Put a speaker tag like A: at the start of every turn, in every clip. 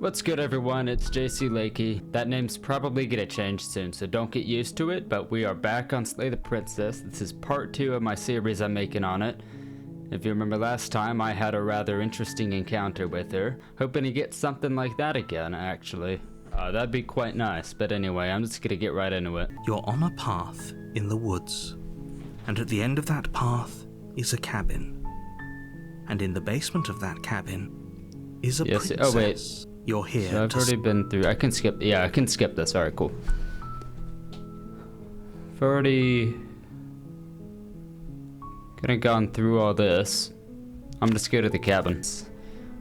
A: What's good, everyone? It's JC Lakey. That name's probably gonna change soon, so don't get used to it, but we are back on Slay the Princess. This is part 2 of my series I'm making on it. If you remember last time, I had a rather interesting encounter with her. Hoping to get something like that again, actually. That'd be quite nice, but anyway, I'm just gonna get right into it.
B: You're on a path in the woods, and at the end of that path is a cabin. And in the basement of that cabin is a princess.
A: Oh wait.
B: You're here.
A: So I've already been through. I can skip. Yeah, I can skip this. Alright, cool. I've already kind of gone through all this. I'm just go to the cabin.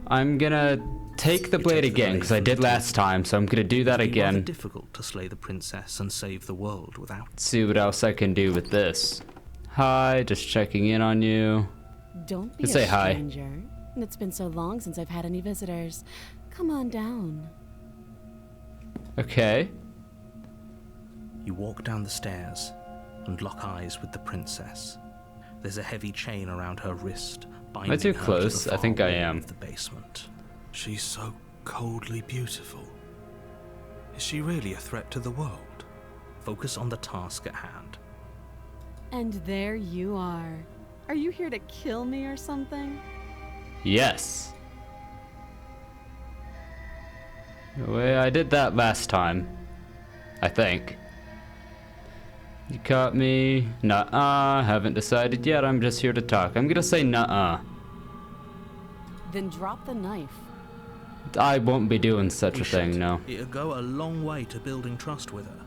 A: I'm gonna take the blade again because I did last time, so I'm gonna do that again.
B: It's difficult to slay the princess and save the world without.
A: See what else I can do with this. Hi, just checking in on you.
C: Don't be a
A: say hi.
C: stranger. It's been so long since I've had any visitors. Come on down.
A: Okay.
B: You walk down the stairs and lock eyes with the princess. There's a heavy chain around her wrist, binding
A: Am I too
B: her
A: close?
B: to the
A: I think
B: far
A: I
B: wall
A: am.
B: of the basement. She's so coldly beautiful. Is she really a threat to the world? Focus on the task at hand.
C: And there you are. Are you here to kill me or something?
A: Yes. Well, I did that last time. I think. You caught me. Nuh-uh. Haven't decided yet. I'm just here to talk. I'm gonna say nuh-uh.
C: Then drop the knife.
A: I won't be doing such
B: We
A: a thing,
B: should.
A: no.
B: It'll go a long way to building trust with her.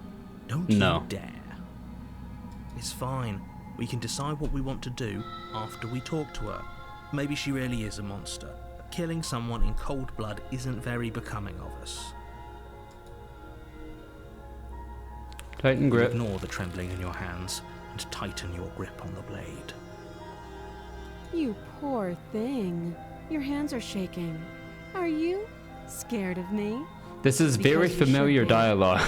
B: Don't
A: No.
B: you dare. It's fine. We can decide what we want to do after we talk to her. Maybe she really is a monster. But killing someone in cold blood isn't very becoming of us.
A: Tighten grip.
B: Ignore the trembling in your hands and tighten your grip on the blade.
C: You poor thing. Your hands are shaking. Are you scared of me?
A: This is very
C: Because you should
A: familiar
C: be.
A: dialogue.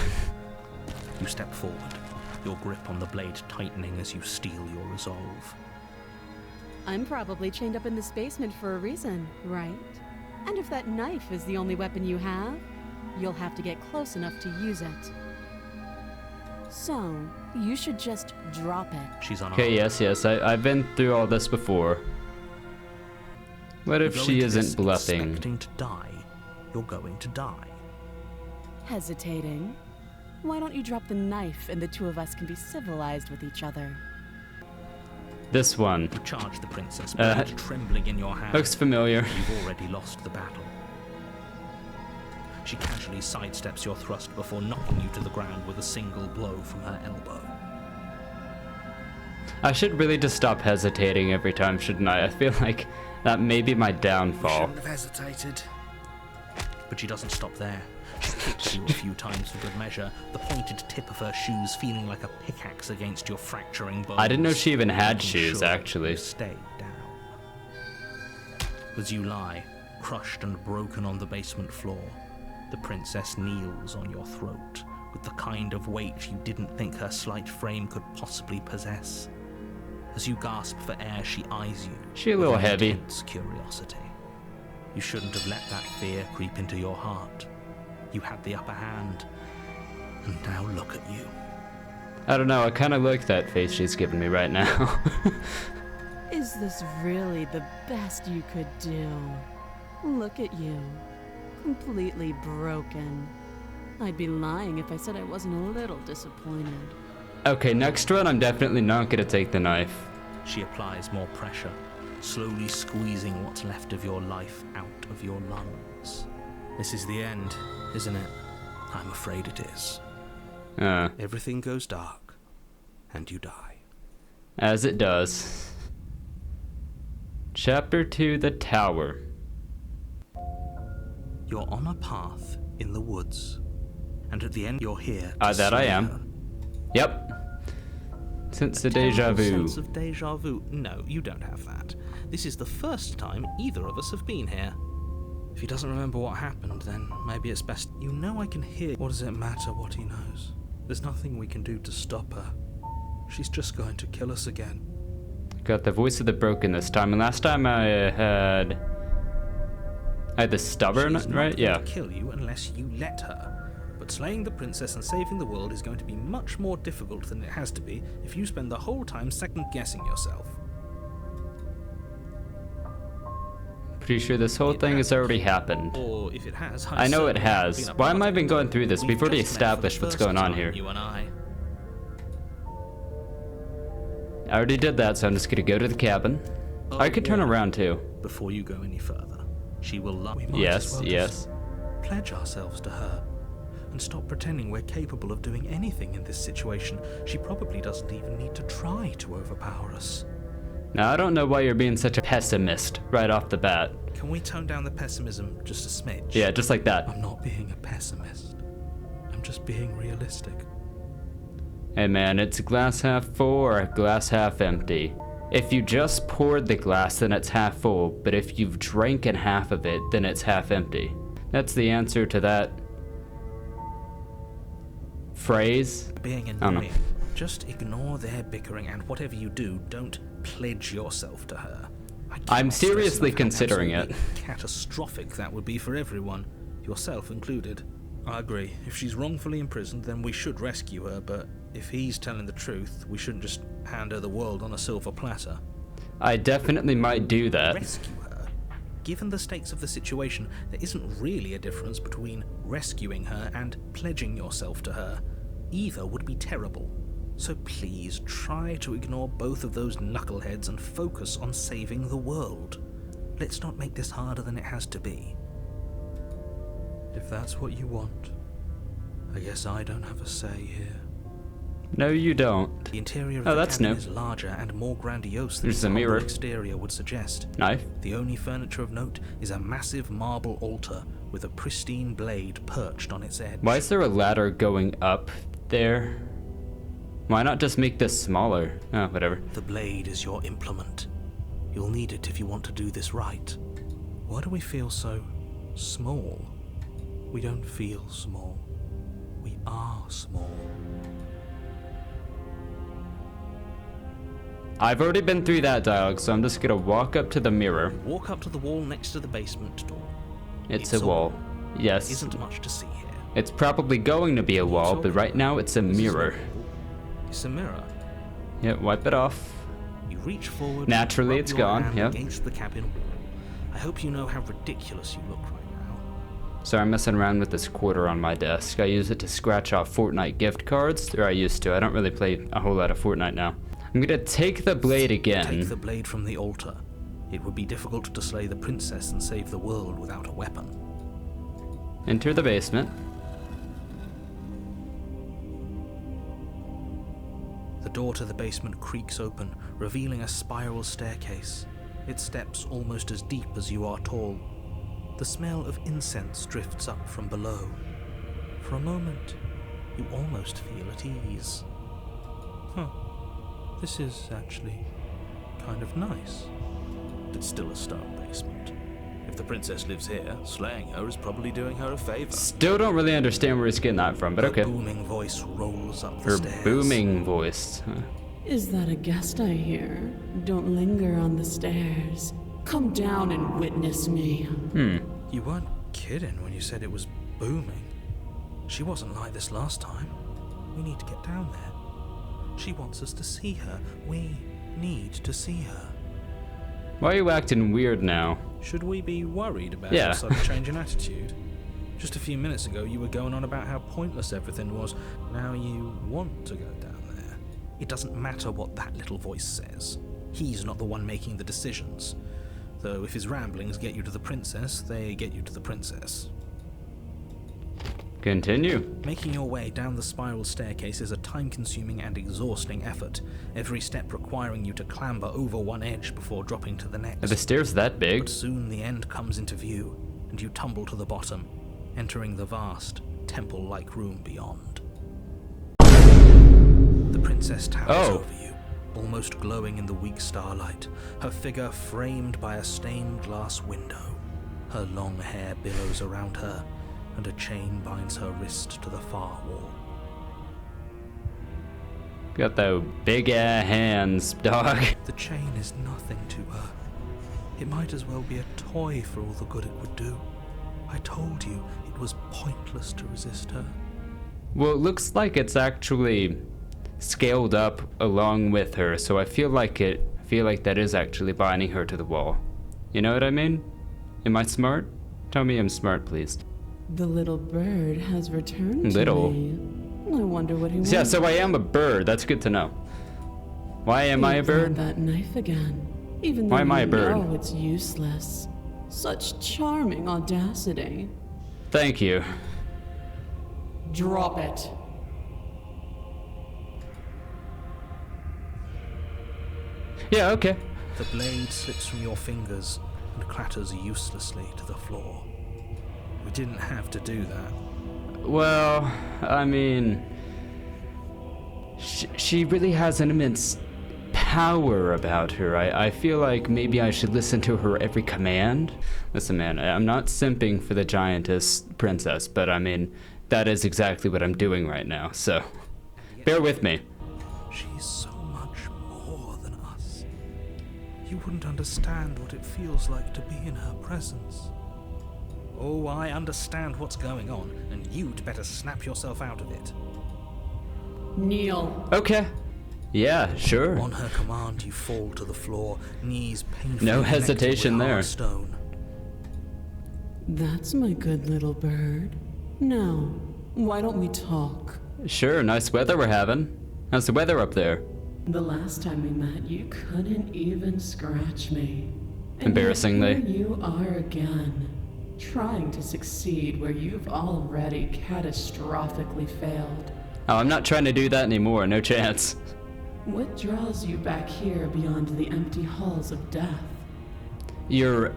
B: You step forward, your grip on the blade tightening as you steel your resolve.
C: I'm probably chained up in this basement for a reason, right? And if that knife is the only weapon you have, you'll have to get close enough to use it. So, you should just drop it.
B: She's unarmed.
A: Okay, yes. I've been through all this before. What if
B: You go
A: she
B: into this
A: isn't bluffing?
B: Expecting to die, you're going to die.
C: Hesitating? Why don't you drop the knife and the two of us can be civilized with each other?
A: This one.
B: You charge the princess, blade trembling in your hand.
A: Looks familiar.
B: You've already lost the battle. She casually sidesteps your thrust before knocking you to the ground with a single blow from her elbow.
A: I should really just stop hesitating every time, shouldn't I? I feel like that may be my
B: You
A: downfall.
B: shouldn't have hesitated. But she doesn't stop there. She kicks you a few times for good measure, the pointed tip of her shoes feeling like a pickaxe against your fracturing bones.
A: I didn't know she even had
B: making
A: shoes,
B: sure
A: actually.
B: you stay down. As you lie, crushed and broken on the basement floor, the princess kneels on your throat with the kind of weight you didn't think her slight frame could possibly possess. As you gasp for air, she eyes you.
A: She a
B: with
A: little
B: an
A: heavy.
B: intense curiosity. You shouldn't have let that fear creep into your heart. You had the upper hand, and now look at you.
A: I don't know, I kind of like that face she's giving me right now.
C: Is this really the best you could do? Look at you. Completely broken. I'd be lying if I said I wasn't a little disappointed.
A: Okay, next one, I'm definitely not gonna take the knife.
B: She applies more pressure, slowly squeezing what's left of your life out of your lungs. This is the end, isn't it? I'm afraid it is. Everything goes dark, and you die.
A: As it does. Chapter 2, The Tower.
B: You're on a path in the woods, and at the end you're here to
A: That I
B: slay
A: am.
B: her.
A: Yep. Since the
B: A
A: deja
B: terrible
A: vu.
B: sense of deja vu. No, you don't have that. This is the first time either of us have been here. If he doesn't remember what happened, then maybe it's best. You know I can hear. What does it matter what he knows? There's nothing we can do to stop her. She's just going to kill us again.
A: Got the voice of the broken this time, and last time I had The stubborn,
B: She's not
A: right?
B: going
A: Yeah.
B: to kill you unless you let her. But slaying the princess and saving the world is going to be much more difficult than it has to be if you spend the whole time second-guessing yourself.
A: Pretty sure this whole thing has already happened.
B: Or if it has,
A: I know it
B: certainly
A: has.
B: been a
A: Why am I
B: part of
A: even
B: it.
A: going through this? We've already
B: just met for the
A: established what's
B: first
A: going on
B: time,
A: here.
B: You and I.
A: I already did that, so I'm just gonna go to the cabin. I could turn around too.
B: Before you go any further, she will love. We might as
A: Yes,
B: well
A: yes.
B: just pledge ourselves to her and stop pretending we're capable of doing anything in this situation. She probably doesn't even need to try to overpower us.
A: Now, I don't know why you're being such a pessimist right off the bat.
B: Can we tone down the pessimism just a smidge?
A: Yeah, just like that.
B: I'm not being a pessimist. I'm just being realistic.
A: Hey man, it's glass half full or glass half empty. If you just poured the glass, then it's half full, but if you've drank in half of it, then it's half empty. That's the answer to that phrase.
B: Being
A: don't know.
B: annoying. Just ignore their bickering, and whatever you do, don't pledge yourself to her. I
A: I'm
B: cannot stress
A: seriously
B: enough how
A: considering it.
B: absolutely catastrophic that would be for everyone, yourself included. I agree. If she's wrongfully imprisoned, then we should rescue her, but if he's telling the truth, we shouldn't just hand her the world on a silver platter.
A: I definitely might do that.
B: Rescue her? Given the stakes of the situation, there isn't really a difference between rescuing her and pledging yourself to her. Either would be terrible. So please try to ignore both of those knuckleheads and focus on saving the world. Let's not make this harder than it has to be. If that's what you want, I guess I don't have a say here.
A: No, you don't.
B: The interior of
A: Oh,
B: the
A: that's
B: cabin
A: new.
B: is larger and more grandiose than
A: There's
B: its
A: a mirror.
B: humble exterior would suggest.
A: Knife?
B: The only furniture of note is a massive marble altar with a pristine blade perched on its edge.
A: Why is there a ladder going up there? Why not just make this smaller? Oh, whatever.
B: The blade is your implement. You'll need it if you want to do this right. Why do we feel so small? We don't feel small. We are small.
A: I've already been through that dialogue, so I'm just gonna walk up to the mirror.
B: Walk up to the wall next to the basement door.
A: It's a wall. Yes.
B: Isn't much to see here.
A: It's probably going to be a wall, but right now it's a mirror.
B: It's a mirror.
A: Yeah, wipe it off.
B: You reach forward.
A: Naturally,
B: rub
A: it's
B: your
A: gone,
B: hand
A: yep.
B: Against the cabin wall. I hope you know how ridiculous you look right now.
A: So I'm messing around with this quarter on my desk. I use it to scratch off Fortnite gift cards, or I used to. I don't really play a whole lot of Fortnite now. I'm gonna take the blade again.
B: Take the blade from the altar. It would be difficult to slay the princess and save the world without a weapon.
A: Enter the basement.
B: The door to the basement creaks open, revealing a spiral staircase. Its steps almost as deep as you are tall. The smell of incense drifts up from below. For a moment, you almost feel at ease. Huh. This is actually kind of nice. It's still a stone basement. If the princess lives here, slaying her is probably doing her a favor.
A: Still don't really understand where he's getting that from, but
B: Her
A: okay.
B: booming voice rolls up the
A: Her
B: stairs.
A: booming voice. Huh.
C: Is that a guest I hear? Don't linger on the stairs. Come down and witness me.
B: You weren't kidding when you said it was booming. She wasn't like this last time. We need to get down there. She wants us to see her. We need to see her.
A: Why are you acting weird now?
B: Should we be worried about
A: Yeah.
B: your sudden change in attitude? Just a few minutes ago, you were going on about how pointless everything was. Now you want to go down there. It doesn't matter what that little voice says. He's not the one making the decisions. Though if his ramblings get you to the princess, they get you to the princess.
A: Continue.
B: Making your way down the spiral staircase is a time-consuming and exhausting effort, every step requiring you to clamber over one edge before dropping to the next.
A: Are the stairs that big?
B: But soon the end comes into view, and you tumble to the bottom, entering the vast, temple-like room beyond. The princess towers over you, almost glowing in the weak starlight, her figure framed by a stained glass window. Her long hair billows around her, and a chain binds her wrist to the far wall.
A: Got the big hands, dog.
B: The chain is nothing to her. It might as well be a toy for all the good it would do. I told you it was pointless to resist her.
A: Well, it looks like it's actually scaled up along with her, so I feel like that is actually binding her to the wall. You know what I mean? Am I smart? Tell me I'm smart, please.
C: The little bird has returned
A: Little?
C: to me. I wonder what he wants.
A: Yeah, so I am a bird. That's good to know. Why am I a
C: He found
A: bird?
C: that knife again. Even
A: Why
C: though
A: am I a
C: you
A: bird?
C: know it's useless. Such charming audacity.
A: Thank you.
C: Drop it.
A: Yeah, okay.
B: The blade slips from your fingers and clatters uselessly to the floor. We didn't have to do that.
A: Well, I mean, she really has an immense power about her. I feel like maybe I should listen to her every command. Listen, man, I'm not simping for the giantess princess, but I mean, that is exactly what I'm doing right now, so bear with me.
B: She's so much more than us. You wouldn't understand what it feels like to be in her presence. Oh, I understand what's going on, and you'd better snap yourself out of it.
C: Kneel.
A: Okay. Yeah, sure.
B: On her command, you fall to the floor, knees painfully
A: No
B: connected
A: hesitation
B: with hard
A: there.
B: stone.
C: That's my good little bird. Now, why don't we talk?
A: Sure, nice weather we're having. How's the weather up there?
C: The last time we met, you couldn't even scratch me. And
A: Embarrassingly.
C: yet here you are again, trying to succeed where you've already catastrophically failed.
A: Oh, I'm not trying to do that anymore, no chance.
C: What draws you back here beyond the empty halls of death?
A: Your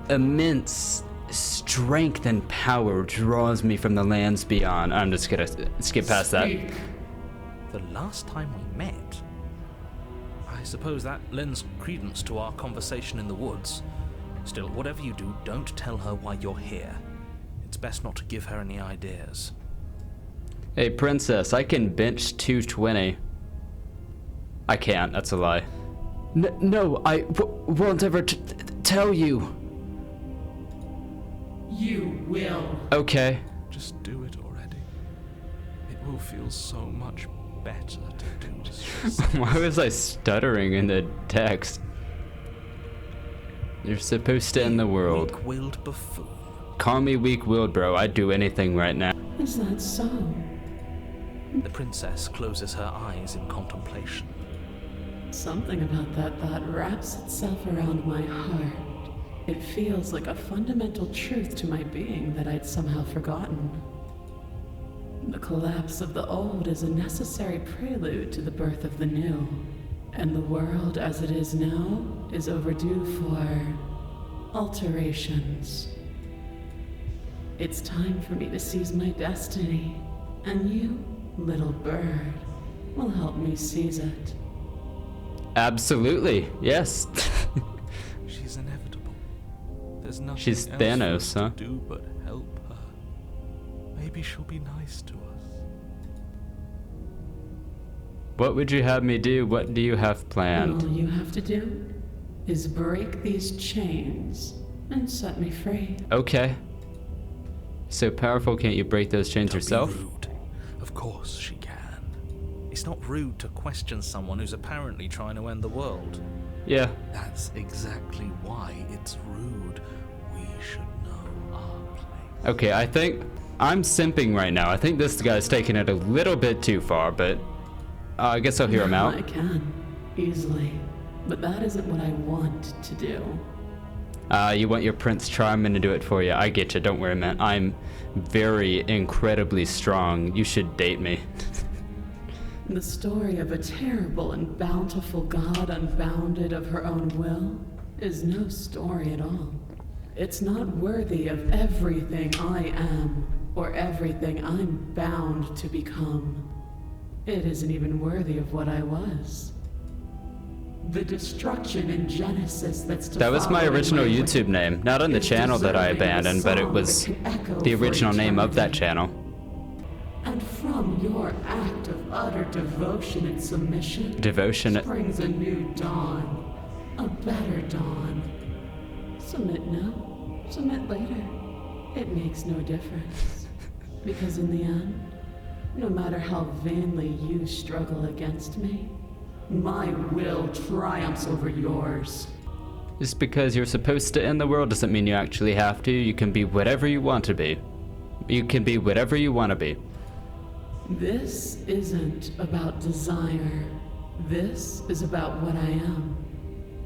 A: immense strength and power draws me from the lands beyond. I'm just gonna skip past that.
C: Speak.
B: The last time we met? I suppose that lends credence to our conversation in the woods. Still, whatever you do, don't tell her why you're here. It's best not to give her any ideas.
A: Hey, princess, I can bench 220. I can't, that's a lie. No, I won't ever tell you.
C: You will.
A: Okay.
B: Just do it already. It will feel so much better to do this.
A: Why was I stuttering in the text? You're supposed to end the world.
B: Weak-willed buffoon.
A: Call me weak-willed, bro. I'd do anything right now.
C: Is that so?
B: The princess closes her eyes in contemplation.
C: Something about that thought wraps itself around my heart. It feels like a fundamental truth to my being that I'd somehow forgotten. The collapse of the old is a necessary prelude to the birth of the new, and the world as it is now is overdue for alterations. It's time for me to seize my destiny, and you, little bird, will help me seize it.
A: Absolutely, yes.
B: She's inevitable. There's nothing
A: She's
B: else
A: Thanos,
B: for us
A: huh?
B: to do but help her. Maybe she'll be nice to us.
A: What would you have me do? What do you have planned?
C: All you have to do is break these chains and set me free.
A: Okay. So powerful, can't you break those chains
B: Don't
A: yourself?
B: be rude. Of course she can. It's not rude to question someone who's apparently trying to end the world.
A: Yeah.
B: That's exactly why it's rude. We should know our place.
A: Okay, I think I'm simping right now. I think this guy's taking it a little bit too far, but I guess I'll hear him out.
C: I can, easily. But that isn't what I want to do.
A: You want your Prince Charming to do it for you. I get you. Don't worry, man. I'm very incredibly strong. You should date me.
C: The story of a terrible and bountiful god unbounded of her own will is no story at all. It's not worthy of everything I am or everything I'm bound to become. It isn't even worthy of what I was. The destruction in Genesis that's to
A: That was my
C: follow in
A: original
C: wake
A: YouTube name. Not on the
C: is
A: channel that I
C: deserving of a
A: abandoned, but it
C: song
A: was
C: that can echo
A: the
C: for
A: original name of that
C: eternity.
A: channel.
C: And from your act of utter devotion and submission
A: Devotion.
C: springs a new dawn. A better dawn. Submit now, submit later. It makes no difference. Because in the end, no matter how vainly you struggle against me, my will triumphs over yours.
A: Just because you're supposed to end the world doesn't mean you actually have to. You can be whatever you want to be. You can be whatever you want to be.
C: This isn't about desire. This is about what I am.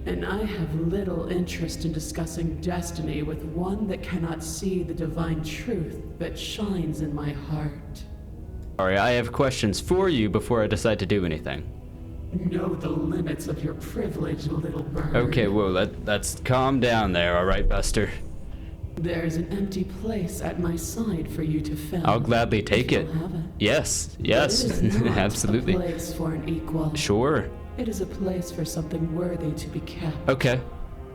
C: And I have little interest in discussing destiny with one that cannot see the divine truth that shines in my heart.
A: Sorry, I have questions for you before I decide to do anything.
C: Know the limits of your privilege, little bird.
A: Okay, well, let's calm down there, alright, Buster?
C: There's an empty place at my side for you to fill.
A: I'll gladly take
C: if
A: it.
C: you'll have it.
A: Yes,
C: But
A: yes,
C: it is not
A: absolutely.
C: a place for an equal.
A: Sure.
C: It is a place for something worthy to be kept.
A: Okay,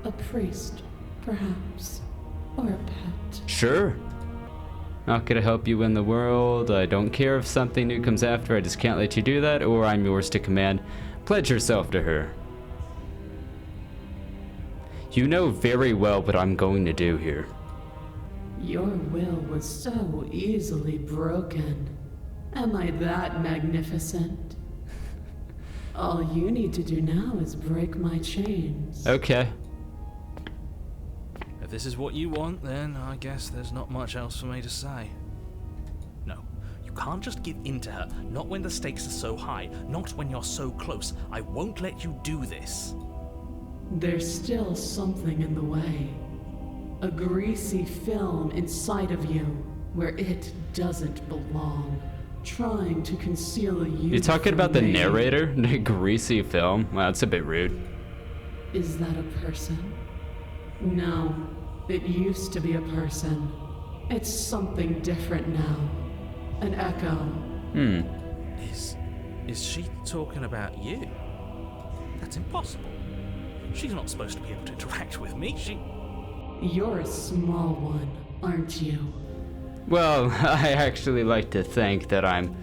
C: A priest, perhaps. Or a pet.
A: sure. Not gonna help you win the world. I don't care if something new comes after. I just can't let you do that, or I'm yours to command. Pledge yourself to her. You know very well what I'm going to do here.
C: Your will was so easily broken. Am I that magnificent? All you need to do now is break my chains.
A: Okay.
B: If this is what you want, then I guess there's not much else for me to say. No, you can't just give in to her. Not when the stakes are so high. Not when you're so close. I won't let you do this.
C: There's still something in the way. A greasy film inside of you where it doesn't belong. Trying to conceal you.
A: You talking about the
C: from me.
A: narrator? The greasy film? Wow, that's a bit rude.
C: Is that a person? No, it used to be a person. It's something different now. An echo.
B: Is she talking about you? That's impossible. She's not supposed to be able to interact with me.
C: You're a small one, aren't you?
A: Well, I actually like to think that I'm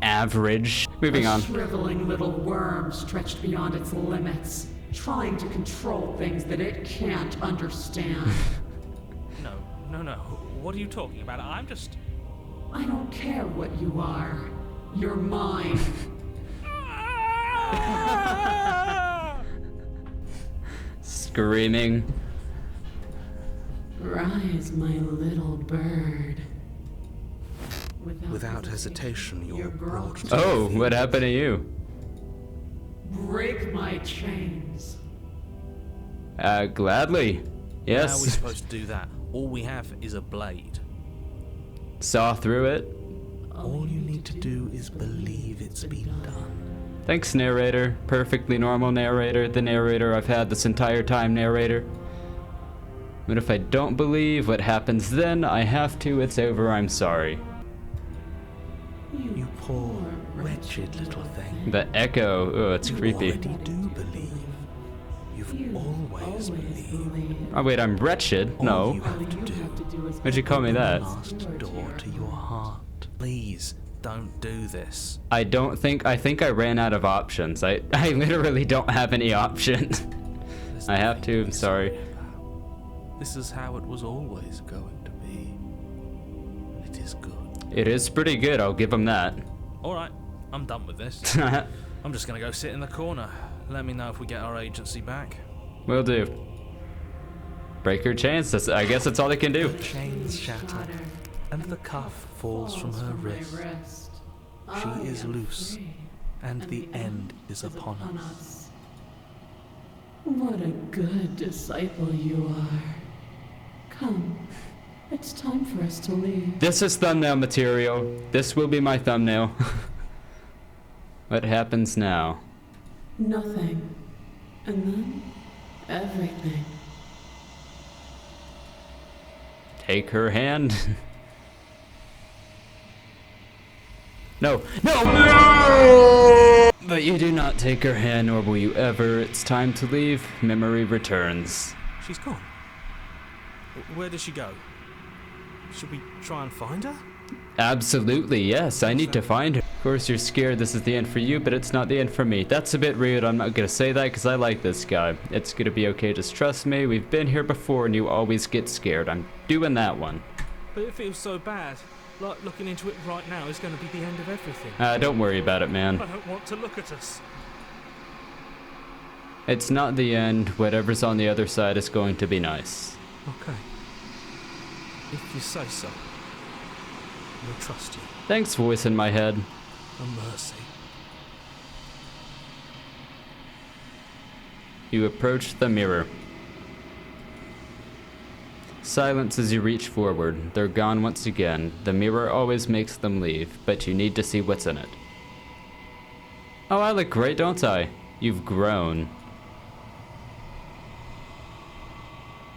A: average. Moving
C: A
A: on.
C: shriveling little worm stretched beyond its limits, trying to control things that it can't understand.
B: No. What are you talking about? I'm just...
C: I don't care what you are. You're mine.
A: Screaming.
C: Rise, my little bird.
B: Without hesitation, you're brought to...
A: Oh, what happened to you?
C: Break my chains.
A: Gladly.
B: How are we
A: Yes.
B: supposed to do that? All we have is a blade.
A: Saw through it.
B: All you need to do is believe it's been done.
A: Thanks, narrator. Perfectly normal narrator. The narrator I've had this entire time, narrator. But if I don't believe what happens then, I have to. It's over. I'm sorry.
B: You poor, wretched little thing.
A: The echo. Oh, it's
B: You
A: creepy.
B: already do believe. You've always believed.
A: Oh, wait, I'm wretched?
B: All
A: No.
B: you have to do
A: Why'd you call me that?
B: last door to your heart. Please don't do this.
A: I think I ran out of options. I literally don't have any options.
B: There's
A: I have
B: nothing
A: to, I'm
B: be
A: sorry.
B: about. This is how it was always going to be. It is good.
A: It is pretty good, I'll give him that.
B: Alright, I'm done with this. I'm just gonna go sit in the corner. Let me know if we get our agency back.
A: Will do. Break her chains. I guess that's all they can do.
B: The chains shatter, and the cuff falls from her wrist. She is loose, and the end is upon us.
C: What a good disciple you are. Come, it's time for us to leave.
A: This is thumbnail material. This will be my thumbnail. What happens now?
C: Nothing. And then, everything.
A: Take her hand. No, no! But you do not take her hand, nor will you ever. It's time to leave. Memory returns.
B: She's gone. Where did she go? Should we try and find her?
A: Absolutely, yes. I need to find her. course you're scared this is the end for you, but it's not the end for me. That's a bit rude. I'm not gonna say that because I like this guy. It's gonna be okay, just trust me. We've been here before and you always get scared. I'm doing that one.
B: But it feels so bad. Like looking into it right now is going to be the end of everything.
A: Don't worry about it, man.
B: I don't want to look at us.
A: It's not the end. Whatever's on the other side is going to be nice.
B: Okay. If you say so. We'll trust you.
A: Thanks, voice in my head.
B: A mercy.
A: You approach the mirror. Silence as you reach forward. They're gone once again. The mirror always makes them leave, but you need to see what's in it. Oh, I look great, don't I? You've grown.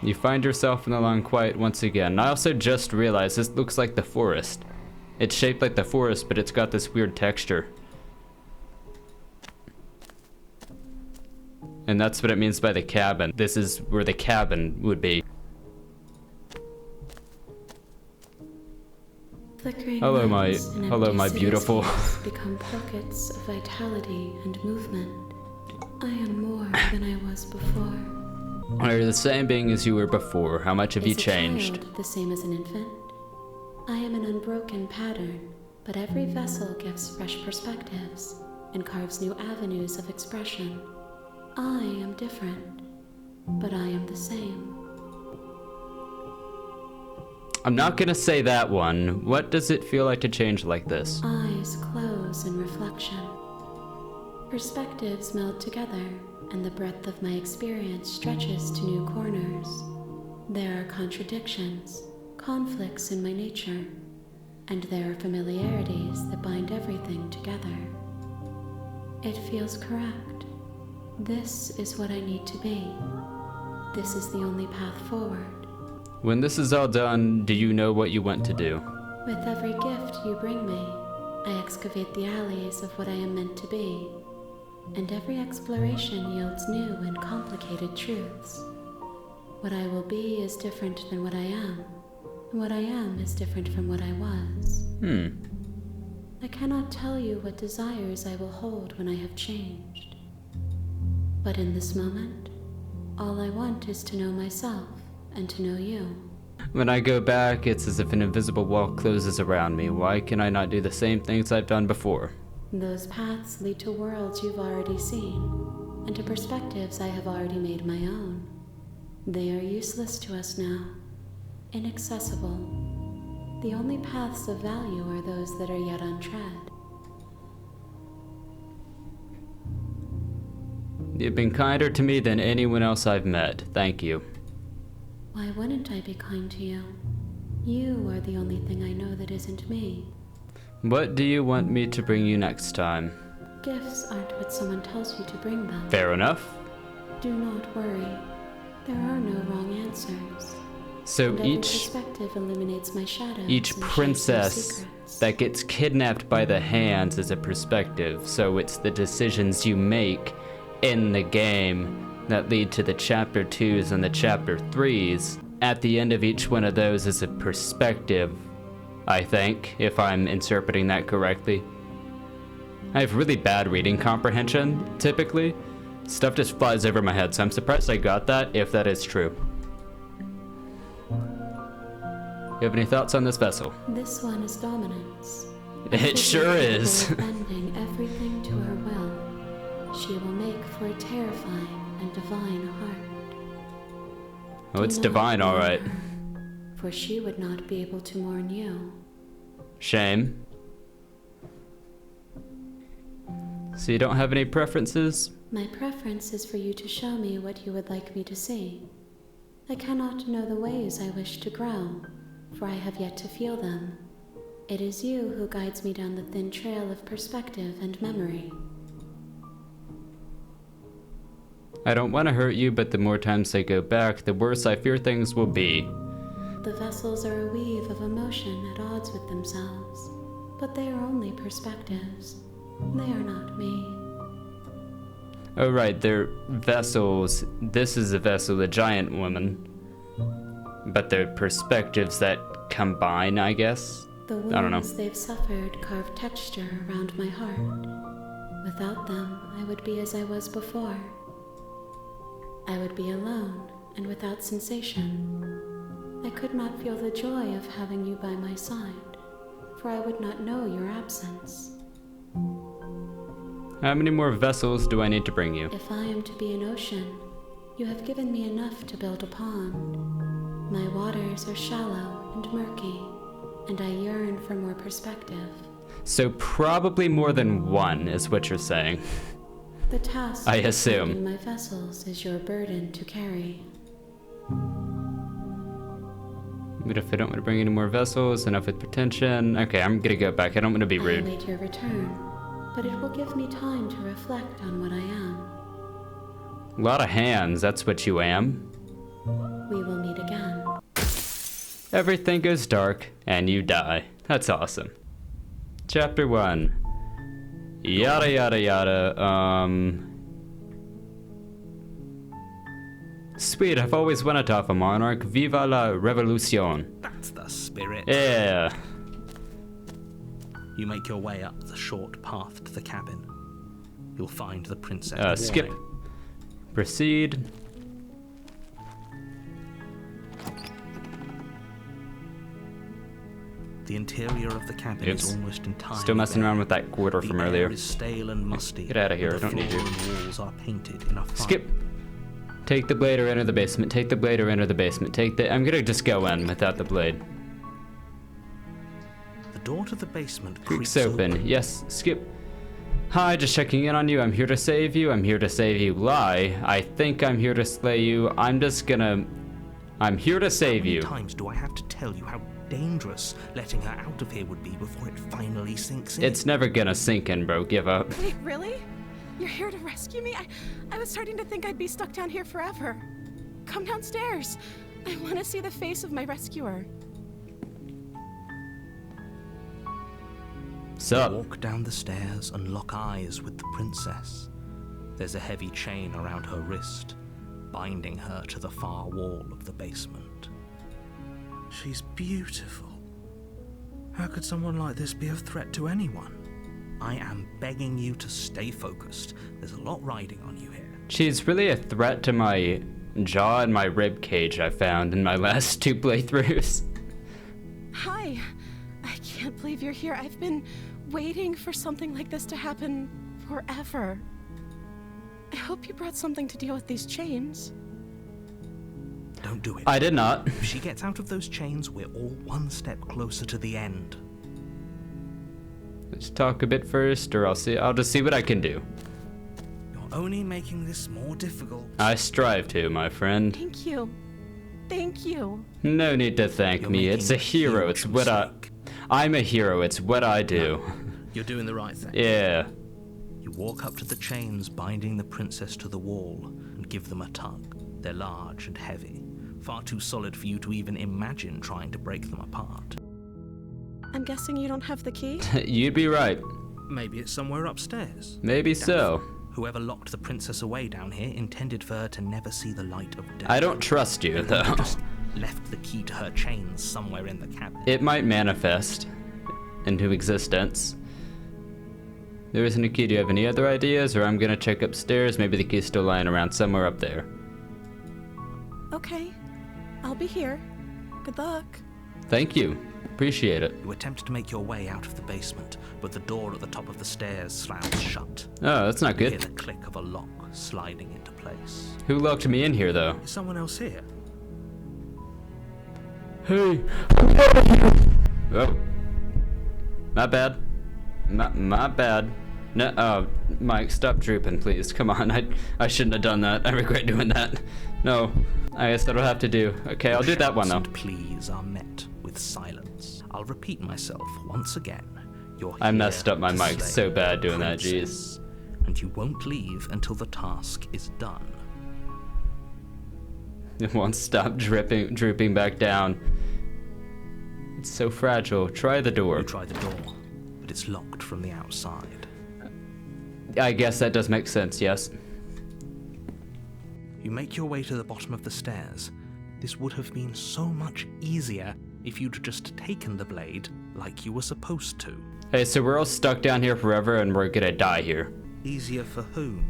A: You find yourself in the long quiet once again. I also just realized this looks like the forest. It's shaped like the forest, but it's got this weird texture. And that's what it means by the cabin. This is where the cabin would be. Hello, my beautiful.
D: Become pockets of vitality and movement. I am more than I was before.
A: You're the same being as you were before. How much have you
D: Is a
A: changed?
D: child the same as an infant? I am an unbroken pattern, but every vessel gives fresh perspectives and carves new avenues of expression. I am different, but I am the same.
A: I'm not gonna say that one. What does it feel like to change like this?
D: Eyes close in reflection. Perspectives meld together, and the breadth of my experience stretches to new corners. There are contradictions, conflicts in my nature, and there are familiarities that bind everything together. It feels correct. This is what I need to be. This is the only path forward.
A: When this is all done, do you know what you want to do?
D: With every gift you bring me, I excavate the alleys of what I am meant to be, and every exploration yields new and complicated truths. What I will be is different than what I am, and what I am is different from what I was. I cannot tell you what desires I will hold when I have changed. But in this moment, all I want is to know myself and to know you.
A: When I go back, it's as if an invisible wall closes around me. Why can I not do the same things I've done before?
D: Those paths lead to worlds you've already seen, and to perspectives I have already made my own. They are useless to us now, inaccessible. The only paths of value are those that are yet untread.
A: You've been kinder to me than anyone else I've met. Thank you.
D: Why wouldn't I be kind to you? You are the only thing I know that isn't me.
A: What do you want me to bring you next time?
D: Gifts aren't what someone tells you to bring them.
A: Fair enough.
D: Do not worry. There are no wrong answers.
A: So
D: And every
A: each
D: perspective illuminates my shadows and shapes my
A: princess
D: secrets.
A: that gets kidnapped by the hands is a perspective. So it's the decisions you make in the game that lead to the chapter 2s and the chapter 3s. At the end of each one of those is a perspective, I think, if I'm interpreting that correctly. I have really bad reading comprehension, typically. Stuff just flies over my head, so I'm surprised I got that, if that is true. You have any thoughts on this vessel?
D: This one is dominance.
A: It sure is.
D: Bending everything to her will. She will make for a terrifying and divine heart.
A: Oh, it's
D: Do not
A: divine,
D: mourn
A: alright.
D: her, for she would not be able to mourn you.
A: Shame. So you don't have any preferences?
D: My preference is for you to show me what you would like me to see. I cannot know the ways I wish to grow, for I have yet to feel them. It is you who guides me down the thin trail of perspective and memory.
A: I don't want to hurt you, but the more times I go back, the worse I fear things will be.
D: The vessels are a weave of emotion at odds with themselves, but they are only perspectives. They are not me.
A: Oh right, they're vessels. This is a vessel, the giant woman. But they're perspectives that combine, I guess.
D: The
A: I don't know.
D: wounds they've suffered carve texture around my heart. Without them, I would be as I was before. I would be alone and without sensation. I could not feel the joy of having you by my side, for I would not know your absence.
A: How many more vessels do I need to bring you?
D: If I am to be an ocean, you have given me enough to build a pond. My waters are shallow and murky, and I yearn for more perspective.
A: So probably more than one is what you're saying.
D: The task
A: I
D: of
A: assume.
D: finding my vessels is your burden to carry.
A: But if I don't want to bring any more vessels, enough with pretension. Okay, I'm gonna go back. I don't want to be
D: I
A: rude.
D: await your return, but it will give me time to reflect on what I am.
A: A lot of hands, that's what you am.
D: We will meet again.
A: Everything goes dark, and you die. That's awesome. Chapter 1. Yada yada yada, Sweet, I've always wanted to have a monarch. Viva la revolucion.
B: That's the spirit.
A: Yeah.
B: You make your way up the short path to the cabin. You'll find the princess.
A: Skip.
B: warning.
A: Proceed.
B: The interior of the cabin
A: Oops.
B: is almost entirely
A: Still messing
B: bare.
A: around with that quarter
B: The
A: from
B: air
A: earlier.
B: is stale and musty.
A: Get outta here,
B: and the
A: I don't need
B: floor
A: you.
B: and walls are painted in a fine.
A: Skip. Take the blade or enter the basement. Take the blade or enter the basement. Take the. I'm gonna just go in without the blade.
B: The door to the basement
A: Creaks
B: creaks
A: open. Yes, Skip. Hi, just checking in on you. I'm here to save you. I'm here to save you. Lie. I think I'm here to slay you. I'm here to save
B: How many
A: you.
B: times do I have to tell you how dangerous letting her out of here would be before it finally sinks in?
A: It's never gonna sink in, bro. Give up.
C: Wait, really? You're here to rescue me? I was starting to think I'd be stuck down here forever. Come downstairs. I want to see the face of my rescuer.
A: Sup?
B: Walk down the stairs and lock eyes with the princess. There's a heavy chain around her wrist, binding her to the far wall of the basement. She's beautiful. How could someone like this be a threat to anyone? I am begging you to stay focused. There's a lot riding on you here.
A: She's really a threat to my jaw and my rib cage I found in my last 2 playthroughs.
C: Hi. I can't believe you're here. I've been waiting for something like this to happen forever. I hope you brought something to deal with these chains.
B: Don't do it.
A: I did not.
B: If she gets out of those chains, we're all one step closer to the end.
A: Let's talk a bit first, or I'll just see what I can do.
B: You're only making this more difficult.
A: I strive to, my friend.
C: Thank you. Thank you.
A: No need to thank
B: You're
A: me.
B: making
A: It's a hero.
B: huge
A: It's what
B: mistake.
A: I'm a hero. It's what I do.
B: You're doing the right thing.
A: Yeah.
B: You walk up to the chains binding the princess to the wall and give them a tug. They're large and heavy, far too solid for you to even imagine trying to break them apart.
C: I'm guessing you don't have the key?
A: You'd be right.
B: Maybe it's somewhere upstairs.
A: Maybe so.
B: Whoever locked the princess away down here intended for her to never see the light of day.
A: I don't trust you,
B: They
A: though.
B: just left the key to her chains somewhere in the cabin.
A: It might manifest into existence. There isn't a key. Do you have any other ideas? Or I'm gonna check upstairs. Maybe the key's still lying around somewhere up there.
C: Okay. I'll be here. Good luck.
A: Thank you. Appreciate it.
B: You attempt to make your way out of the basement, but the door at the top of the stairs slams shut.
A: Oh, that's not
B: You hear
A: good.
B: the click of a lock sliding into place.
A: Who locked me in here, though?
B: Is someone else here?
A: Hey. Oh. My bad. My bad. No, oh, Mike, stop drooping, please. Come on, I shouldn't have done that. I regret doing that. No, I guess that'll have to do. Okay, I'll do that one, though.
B: Shouts and pleas are met with silence. I'll repeat myself once again. You're
A: I
B: here
A: messed up my
B: to
A: mic
B: slay
A: so bad doing
B: the
A: that, jeez.
B: princess, and you won't leave until the task is done.
A: It won't stop drooping back down. It's so fragile. Try the door.
B: You try the door, but it's locked from the outside.
A: I guess that does make sense, yes.
B: You make your way to the bottom of the stairs. This would have been so much easier if you'd just taken the blade like you were supposed to.
A: Hey, so we're all stuck down here forever and we're gonna die here.
B: Easier for whom?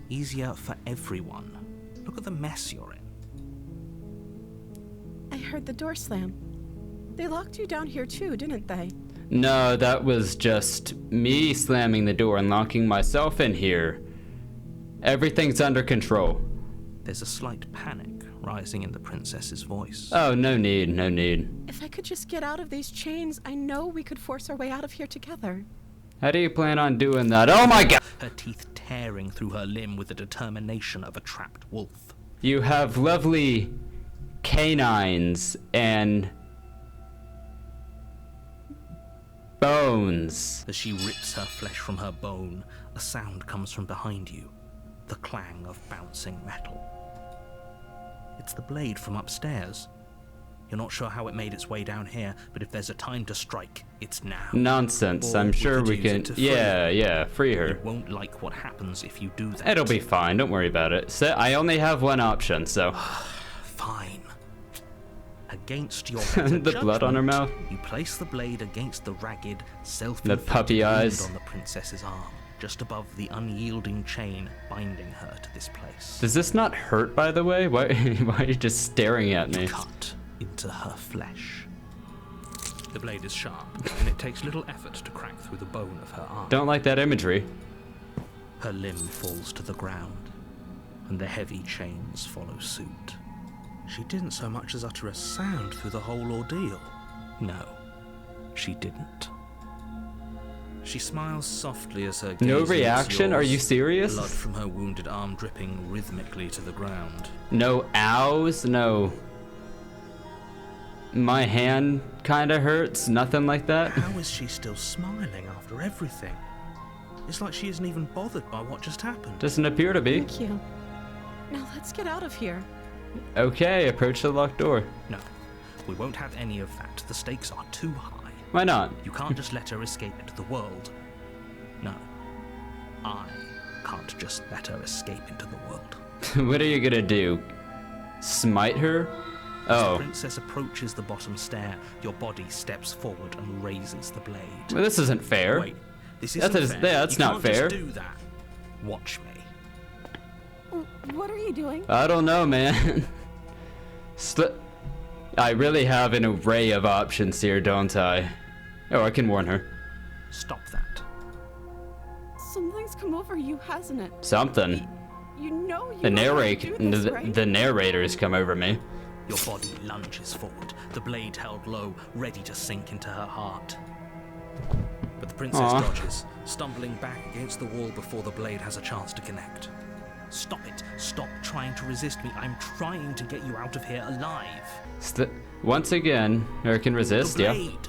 B: Easier for everyone. Look at the mess you're in.
E: I heard the door slam. They locked you down here too, didn't they?
A: No, that was just me slamming the door and locking myself in here. Everything's under control.
B: There's a slight panic rising in the princess's voice.
A: Oh, no need, no need.
E: If I could just get out of these chains, I know we could force our way out of here together.
A: How do you plan on doing that? Oh my god!
B: Her teeth tearing through her limb with the determination of a trapped wolf.
A: You have lovely canines and bones.
B: As she rips her flesh from her bone, a sound comes from behind you. The clang of bouncing metal. It's the blade from upstairs. You're not sure how it made its way down here, but if there's a time to strike, it's now.
A: Nonsense.
B: Or
A: I'm sure
B: could
A: we
B: use
A: can.
B: it to free
A: Yeah, free her.
B: You won't like what happens if you do that.
A: It'll be fine. Don't worry about it. So I only have one option, so.
B: Fine. Against your
A: The blood on her mouth.
B: You place the blade against the ragged,
A: The puppy eyes.
B: on the princess's arm, just above the unyielding chain binding her to this place.
A: Does this not hurt, by the way? Why are you just staring at me?
B: Cut into her flesh. The blade is sharp, and it takes little effort to crack through the bone of her arm.
A: Don't like that imagery.
B: Her limb falls to the ground, and the heavy chains follow suit. She didn't so much as utter a sound through the whole ordeal. No, she didn't. She smiles softly as her gaze
A: No
B: meets
A: reaction? Are
B: yours,
A: you serious?
B: Blood from her wounded arm dripping rhythmically to the ground.
A: No ows? No. My hand kinda hurts? Nothing like that?
B: How is she still smiling after everything? It's like she isn't even bothered by what just happened.
A: Doesn't appear to be.
E: Thank you. Now let's get out of here.
A: Okay, approach the locked door.
B: No, we won't have any of that. The stakes are too high.
A: Why not?
B: You can't just let her escape into the world. No, I can't just let her escape into the world.
A: What are you gonna do? Smite her?
B: As the
A: Oh.
B: princess approaches the bottom stair, your body steps forward and raises the blade.
A: Well, this isn't fair.
B: Wait, this
A: That
B: isn't
A: is-
B: fair.
A: yeah, that's
B: You
A: not
B: can't
A: fair.
B: Just do that. Watch me.
E: What are you doing?
A: I don't know, man. I really have an array of options here, don't I? Oh, I can warn her.
B: Stop that.
E: Something's come over you, hasn't it?
A: Something.
E: You know you
A: The
E: know how to
A: narrator,
E: do this, right?
A: the narrator's come over me.
B: Your body lunges forward, the blade held low, ready to sink into her heart. But the princess
A: Aw.
B: dodges, stumbling back against the wall before the blade has a chance to connect. Stop it. Stop trying to resist me. I'm trying to get you out of here alive.
A: Once again, her can resist,
B: The
A: yeah.
B: blade.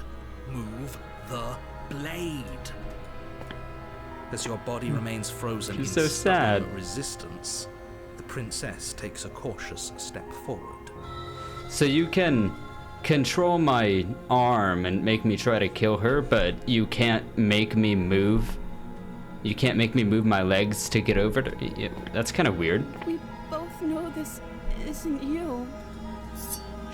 B: Move the blade. As your body remains frozen
A: She's
B: in
A: so sad.
B: stubborn resistance, the princess takes a cautious step forward.
A: So you can control my arm and make me try to kill her, but you can't make me move. You can't make me move my legs to get over to. Yeah, that's kind of weird.
E: We both know this isn't you.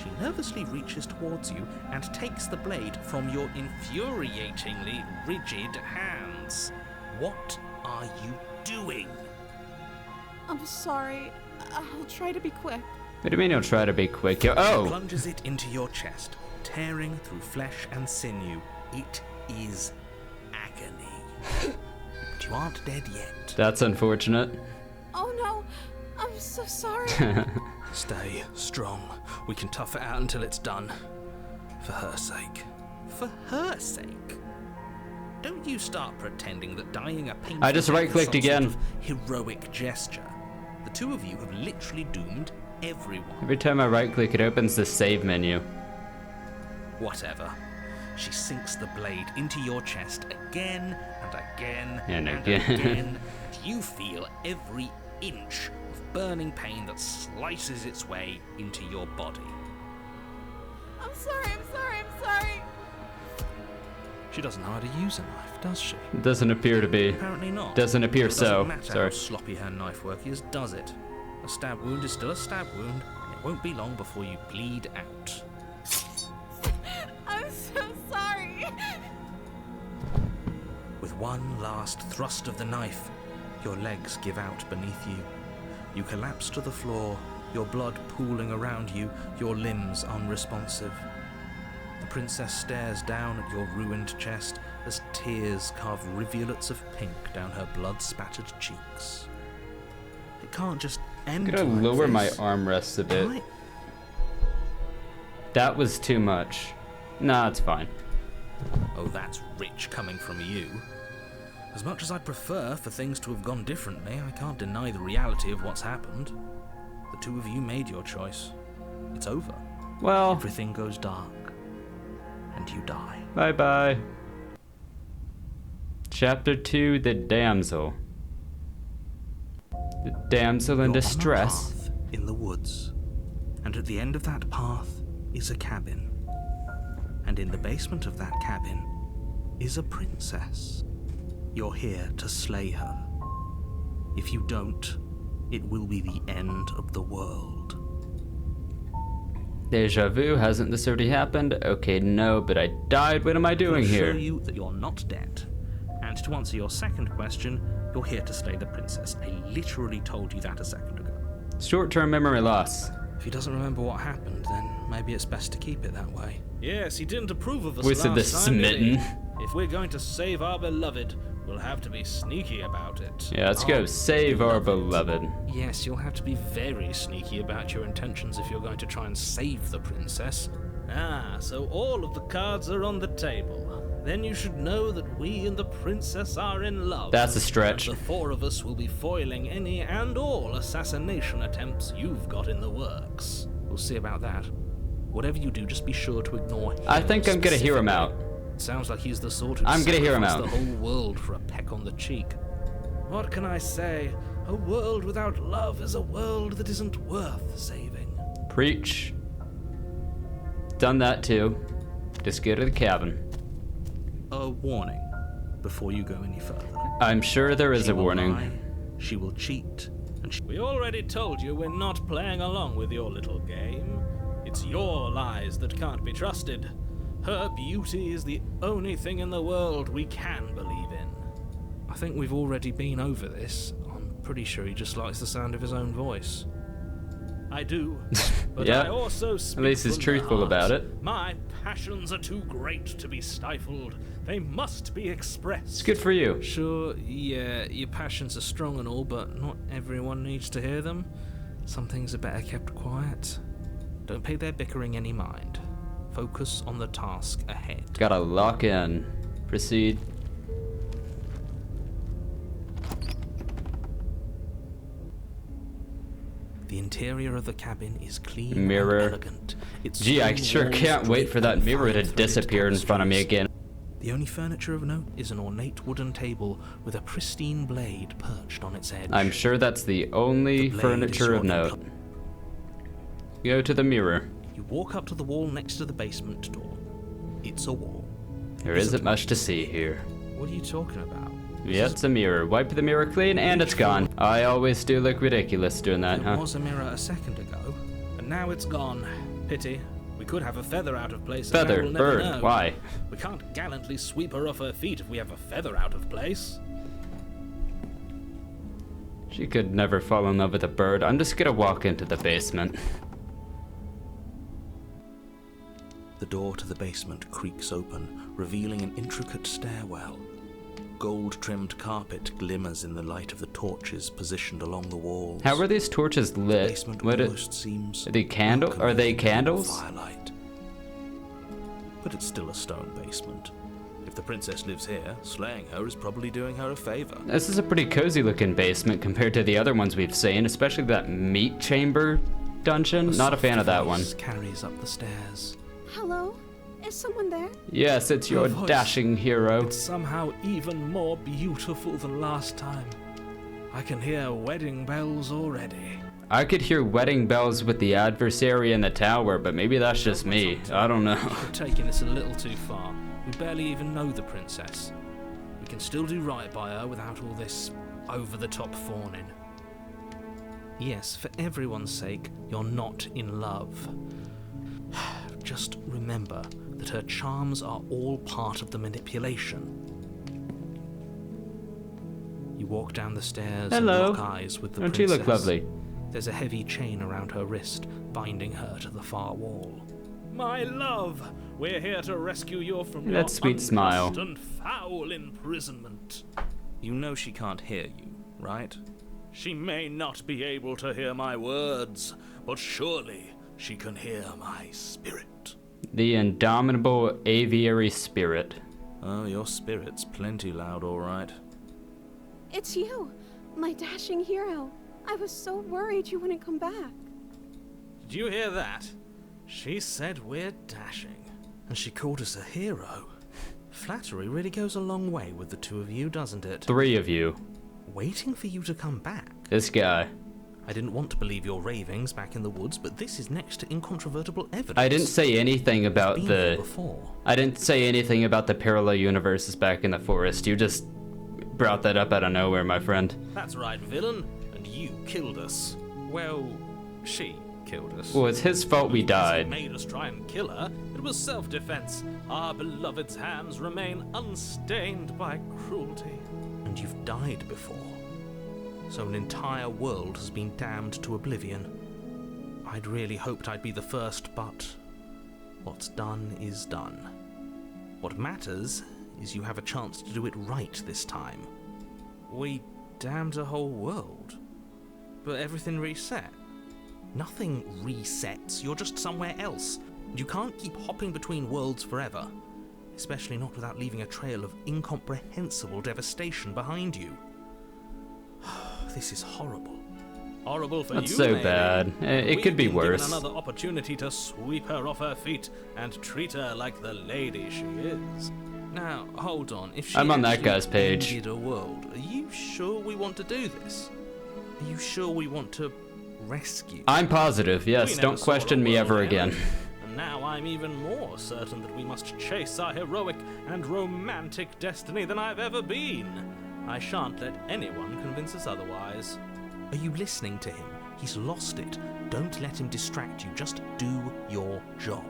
B: She nervously reaches towards you and takes the blade from your infuriatingly rigid hands. What are you doing?
E: I'm sorry. I'll try to be quick.
A: What do you mean you'll try to be quick?
B: She
A: Oh!
B: plunges it into your chest, tearing through flesh and sinew. It is agony. But you aren't dead yet.
A: That's unfortunate.
E: Oh no! I'm so sorry.
B: Stay strong. We can tough it out until it's done. For her sake. For her sake? Don't you start pretending that dying a painful
A: I just
B: death is
A: right-clicked
B: some
A: again.
B: sort of heroic gesture. The two of you have literally doomed everyone.
A: Every time I right click, it opens the save menu.
B: Whatever. She sinks the blade into your chest again and again
A: And
B: and
A: again.
B: again. You feel every inch of burning pain that slices its way into your body.
E: I'm sorry.
B: She doesn't know how to use a knife, does she?
A: It doesn't appear to be.
B: Apparently not.
A: Doesn't appear
B: It doesn't
A: so.
B: matter
A: Sorry.
B: how sloppy her knife work is, does it? A stab wound is still a stab wound, and it won't be long before you bleed out. one last thrust of the knife, your legs give out beneath you. You collapse to the floor, your blood pooling around you, your limbs unresponsive. The princess stares down at your ruined chest as tears carve rivulets of pink down her blood-spattered cheeks. It can't just end
A: I'm gonna
B: like
A: lower my
B: this.
A: armrests a bit.
B: Right.
A: That was too much. Nah, it's fine.
B: Oh, that's rich coming from you. As much as I'd prefer for things to have gone differently, I can't deny the reality of what's happened. The two of you made your choice. It's over.
A: Well,
B: Everything goes dark. And you die.
A: bye-bye. Chapter 2, The Damsel. The damsel in
B: You're on a
A: distress.
B: path in the woods. And at the end of that path is a cabin. And in the basement of that cabin is a princess. You're here to slay her. If you don't, it will be the end of the world.
A: Deja vu, hasn't this already happened? Okay, no, but I died. What am I doing
B: To
A: here?
B: assure you that you're not dead. And to answer your second question, you're here to slay the princess. I literally told you that a second ago.
A: Short-term memory loss.
B: If he doesn't remember what happened, then maybe it's best to keep it that way. Yes, he didn't approve of us
A: We said the smitten.
B: If we're going to save our beloved, we'll have to be sneaky about it.
A: Yeah, let's go save our beloved.
B: Yes, you'll have to be very sneaky about your intentions if you're going to try and save the princess. Ah, so all of the cards are on the table. Then you should know that we and the princess are in love.
A: That's a stretch.
B: And the four of us will be foiling any and all assassination attempts you've got in the works. We'll see about that. Whatever you do, just be sure to ignore him.
A: I think I'm gonna hear him out.
B: Sounds like he's the sort who
A: I'm gonna hear him out.
B: the whole world for a peck on the cheek. What can I say? A world without love is a world that isn't worth saving.
A: Preach. Done that too. Just go to the cabin.
B: A warning before you go any further.
A: I'm sure there is
B: She
A: a
B: will
A: warning.
B: lie, she will cheat, and we already told you we're not playing along with your little game. It's your lies that can't be trusted. Her beauty is the only thing in the world we can believe in. I think we've already been over this. I'm pretty sure he just likes the sound of his own voice. I do, but
A: Yeah,
B: I also speak
A: at least he's
B: from the
A: truthful
B: heart.
A: about it.
B: My passions are too great to be stifled. They must be expressed.
A: It's good for you.
B: Sure, yeah, your passions are strong and all, but not everyone needs to hear them. Some things are better kept quiet. Don't pay their bickering any mind. Focus on the task ahead.
A: Gotta lock in. Proceed.
B: The interior of the cabin is clean
A: Mirror.
B: and elegant. Its
A: Gee, I
B: stone
A: sure
B: walls
A: can't wait
B: draped
A: for that
B: in
A: mirror to
B: fine-threaded
A: disappear in front of me
B: tapestries.
A: again.
B: The only furniture of note is an ornate wooden table with a pristine blade perched on its edge.
A: I'm sure that's the only
B: The blade
A: furniture
B: is
A: of
B: your
A: note. Go to the mirror.
B: You walk up to the wall next to the basement door. It's a wall.
A: There isn't much to see here.
B: What are you talking about?
A: Yeah, it's a mirror. Wipe the mirror clean and it's gone. I always do look ridiculous doing that,
B: There
A: huh?
B: was a mirror a second ago, and now it's gone. Pity. We could have a feather out of place. and
A: Feather,
B: now we'll never
A: bird,
B: know.
A: why?
B: We can't gallantly sweep her off her feet if we have a feather out of place.
A: She could never fall in love with a bird. I'm just gonna walk into the basement.
B: The door to the basement creaks open, revealing an intricate stairwell. Gold-trimmed carpet glimmers in the light of the torches positioned along the walls.
A: How are these torches
B: The
A: lit?
B: basement
A: What
B: almost seems
A: are they candle? Are they
B: welcoming in
A: candles?
B: firelight. But it's still a stone basement. If the princess lives here, slaying her is probably doing her a favor.
A: This is a pretty cozy looking basement compared to the other ones we've seen, especially that meat chamber dungeon. Not a fan of that one.
B: Voice carries up the stairs.
E: Hello? Is someone there?
A: Yes, it's your
B: Her voice.
A: dashing hero.
B: It's somehow even more beautiful than last time. I can hear wedding bells already.
A: I could hear wedding bells with the adversary in the tower, but maybe that's just me. I don't know.
B: We're taking this a little too far. We barely even know the princess. We can still do right by her without all this over-the-top fawning. Yes, for everyone's sake, you're not in love. Just remember that her charms are all part of the manipulation. walk down the stairs
A: Hello.
B: and lock eyes with the
A: Don't
B: princess.
A: you look lovely?
B: There's a heavy chain around her wrist, binding her to the far wall. My love, we're here to rescue you from
A: That
B: your
A: sweet smile.
B: unjust and foul imprisonment. You know she can't hear you, right? She may not be able to hear my words, but surely she can hear my spirit.
A: The indomitable aviary spirit.
B: Oh, your spirit's plenty loud, all right.
E: It's you, my dashing hero. I was so worried you wouldn't come back.
B: Did you hear that? She said we're dashing, and she called us a hero. Flattery really goes a long way with the two of you, doesn't it?
A: 3 of you.
B: Waiting for you to come back.
A: This guy.
B: I didn't want to believe your ravings back in the woods, but this is next to incontrovertible evidence.
A: I didn't say anything about
B: Been here
A: the...
B: before.
A: I didn't say anything about the parallel universes back in the forest. You just brought that up out of nowhere, my friend.
B: That's right, villain. And you killed us. Well, she killed us.
A: Well, it's his fault we
B: It
A: died.
B: made us try and kill her. It was self-defense. Our beloved's hands remain unstained by cruelty. And you've died before. So an entire world has been damned to oblivion. I'd really hoped I'd be the first, but what's done is done. What matters is you have a chance to do it right this time. We damned a whole world, but everything reset. Nothing resets, you're just somewhere else. You can't keep hopping between worlds forever, especially not without leaving a trail of incomprehensible devastation behind you. This is horrible. Horrible for
A: That's
B: you,
A: so
B: maybe.
A: bad. It
B: We've
A: could be
B: been
A: worse.
B: given another opportunity to sweep her off her feet and treat her like the lady she is. Now, hold on. If she
A: I'm on that
B: actually
A: guy's page.
B: ended a world, are you sure we want to do this? Are you sure we want to rescue?
A: I'm positive, yes.
B: We never
A: Don't
B: saw
A: question
B: a
A: me
B: world
A: ever
B: end,
A: again.
B: And now I'm even more certain that we must chase our heroic and romantic destiny than I've ever been. I shan't let anyone convince us otherwise. Are you listening to him? He's lost it. Don't let him distract you. Just do your job.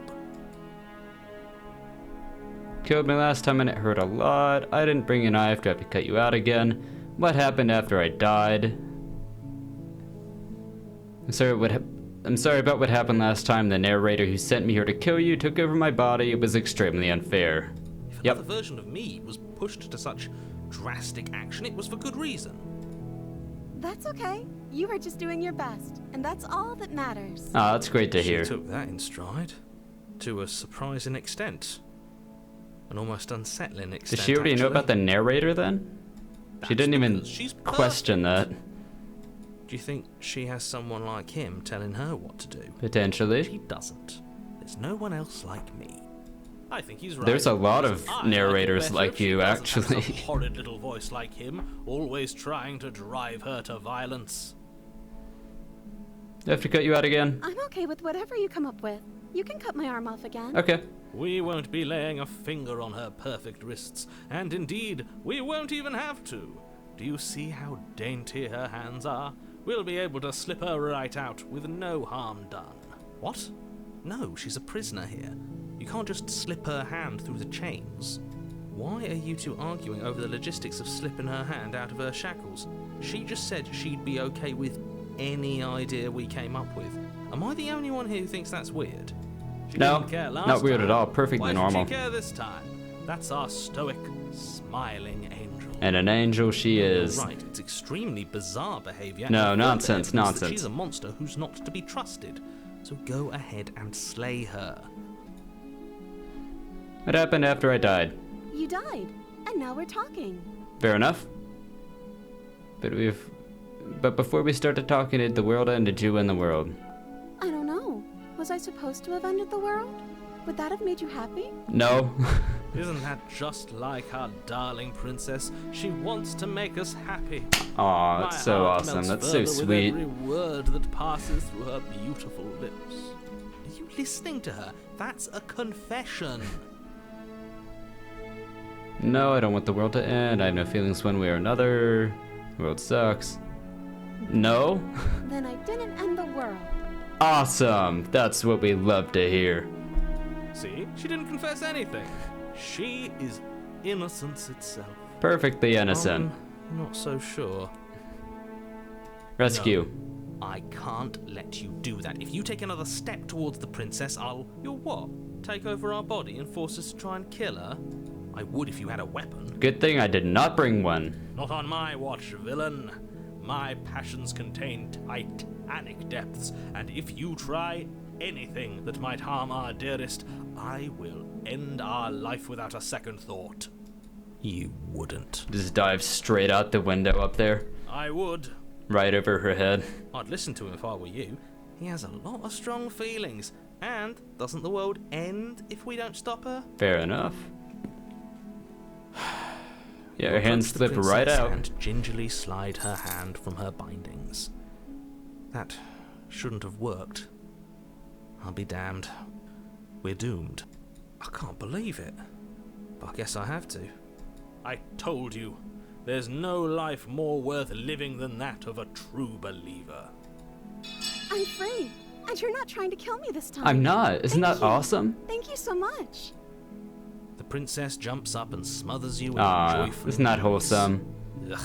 A: Killed me last time and it hurt a lot. I didn't bring a knife. Do I have to cut you out again? What happened after I died? I'm sorry about what happened last time. The narrator who sent me here to kill you took over my body. It was extremely unfair.
B: If
A: Yep.
B: another version of me was pushed to such drastic action, it was for good reason.
E: That's okay. You were just doing your best, and that's all that matters.
A: Ah, that's great to hear.
B: She took that in stride. To a surprising extent. An almost unsettling extent.
A: Does she already know about the narrator then? She didn't even
B: because she's
A: question that.
B: Do you think she has someone like him telling her what to do?
A: Potentially.
B: She doesn't. There's no one else like me. I think he's right.
A: There's a lot of
B: I'd
A: narrators
B: like it better
A: like
B: if she
A: you,
B: doesn't have
A: actually.
B: some horrid little voice like him, always trying to drive her to violence.
A: Do I have to cut you out again?
E: I'm okay with whatever you come up with. You can cut my arm off again.
A: Okay.
B: We won't be laying a finger on her perfect wrists, and indeed, we won't even have to. Do you see how dainty her hands are? We'll be able to slip her right out with no harm done. What? No, she's a prisoner here. You can't just slip her hand through the chains. Why are you two arguing over the logistics of slipping her hand out of her shackles? She just said she'd be okay with any idea we came up with. Am I the only one here who thinks that's weird? She
A: No,
B: didn't care last
A: not weird
B: time.
A: at all. Perfectly
B: Why
A: normal.
B: should she care this time? That's our stoic, smiling angel.
A: And an angel she
B: You're
A: is.
B: right, it's extremely bizarre behavior.
A: No,
B: and further
A: nonsense,
B: evidence that
A: nonsense.
B: She's a monster who's not to be trusted. So go ahead and slay her.
A: What happened after I died?
E: You died, and now we're talking.
A: Fair enough. But before we started talking, did the world end? Did you end the world?
E: I don't know. Was I supposed to have ended the world? Would that have made you happy?
A: No.
B: Isn't that just like our darling princess? She wants to make us happy.
A: Aw,
B: My
A: that's so
B: heart
A: awesome.
B: melts
A: That's so
B: further with
A: sweet.
B: every word that passes through her beautiful lips. Are you listening to her? That's a confession.
A: No, I don't want the world to end. I have no feelings one way or another. The world sucks. No?
E: Then I didn't end the world.
A: Awesome. That's what we love to hear.
B: See? She didn't confess anything. She is innocence itself.
A: Perfectly innocent.
B: Not so sure.
A: Rescue.
B: I can't let you do that. If you take another step towards the princess, You'll what? Take over our body and force us to try and kill her? I would if you had a weapon.
A: Good thing I did not bring one.
B: Not on my watch, villain. My passions contain titanic depths, and if you try anything that might harm our dearest, I will end our life without a second thought. You wouldn't.
A: Just dive straight out the window up there.
B: I would.
A: Right over her head.
B: I'd listen to him if I were you. He has a lot of strong feelings. And doesn't the world end if we don't stop her?
A: Fair enough. Yeah, her
B: You'll
A: hand
B: approach the
A: slipped right
B: princess
A: out.
B: And gingerly slide her hand from her bindings. That shouldn't have worked. I'll be damned. We're doomed. I can't believe it. But I guess I have to. I told you. There's no life more worth living than that of a true believer.
E: I'm free, and you're not trying to kill me this time.
A: I'm not. Isn't
E: Thank
A: that
E: you.
A: awesome?
E: Thank you so much.
B: The princess jumps up and smothers you in a
A: Ah,
B: joyful
A: isn't that
B: embrace.
A: wholesome?
B: Ugh.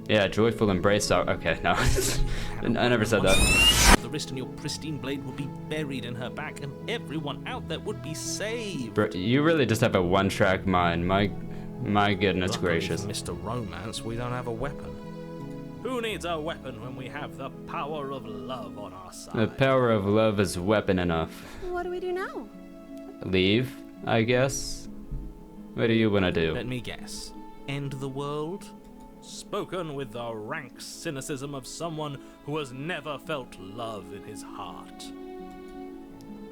A: Yeah, joyful embrace. Okay, no. I never said that.
B: The wrist and your pristine blade would be buried in her back, and everyone out there would be saved.
A: Bro, you really just have a one-track mind. My goodness
B: Luckily
A: gracious.
B: for Mr. Romance, we don't have a weapon. Who needs a weapon when we have the power of love on our side?
A: The power of love is weapon enough.
E: What do we do now?
A: Leave, I guess. What do you want to do?
B: Let me guess. End the world? Spoken with the rank cynicism of someone who has never felt love in his heart.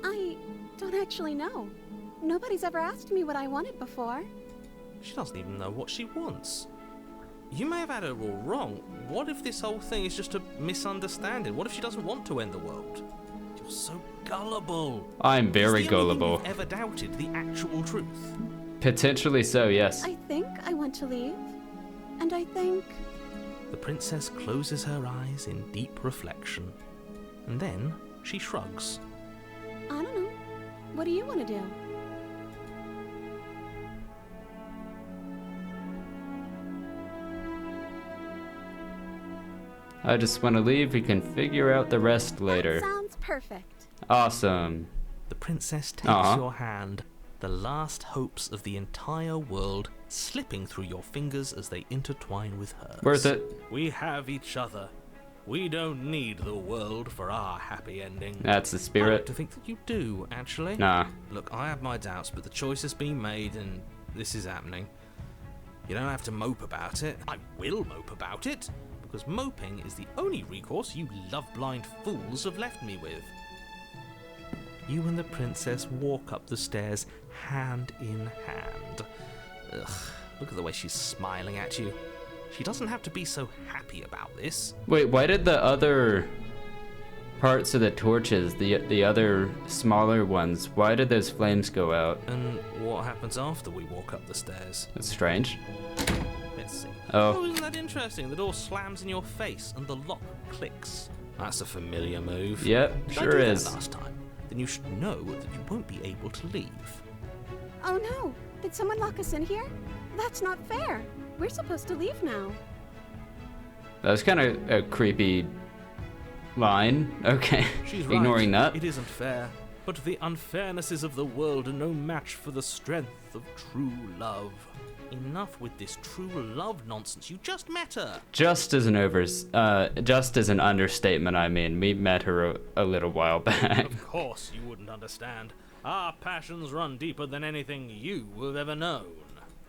E: I don't actually know. Nobody's ever asked me what I wanted before.
B: She doesn't even know what she wants. You may have had her all wrong. What if this whole thing is just a misunderstanding? What if she doesn't want to end the world? You're so gullible.
A: I'm very
B: Is the only thing
A: gullible.
B: you've ever doubted the actual truth?
A: Potentially so, yes.
E: I think I want to leave. And I think...
B: The princess closes her eyes in deep reflection. And then she shrugs.
E: I don't know. What do you want to do?
A: I just want to leave. We can figure out the rest later.
E: That sounds perfect.
A: Awesome.
B: The princess takes
A: Uh-huh.
B: your hand, the last hopes of the entire world slipping through your fingers as they intertwine with hers.
A: Worth it.
B: We have each other. We don't need the world for our happy ending.
A: That's the
B: I like
A: spirit.
B: to think that you do, actually.
A: Nah.
B: Look, I have my doubts, but the choice has been made and this is happening. You don't have to mope about it. I will mope about it, because moping is the only recourse you love-blind fools have left me with. You and the princess walk up the stairs, hand in hand. Ugh, look at the way she's smiling at you. She doesn't have to be so happy about this.
A: Wait, why did the other parts of the torches, the other smaller ones, why did those flames go out?
B: And what happens after we walk up the stairs?
A: That's strange.
B: Let's see.
A: Oh.
B: Isn't that interesting? The door slams in your face and the lock clicks. That's a familiar move.
A: Yep,
B: Did I
A: sure
B: do that
A: is.
B: last time? Then you should know that you won't be able to leave.
E: Oh no! Did someone lock us in here? That's not fair. We're supposed to leave now.
A: That was kind of a creepy line. Okay.
B: She's right.
A: Ignoring that.
B: It isn't fair. But the unfairnesses of the world are no match for the strength of true love. Enough with this true love nonsense. You just met her.
A: Just as an understatement, I mean. We met her a little while back.
B: Of course you wouldn't understand. Our passions run deeper than anything you have ever known.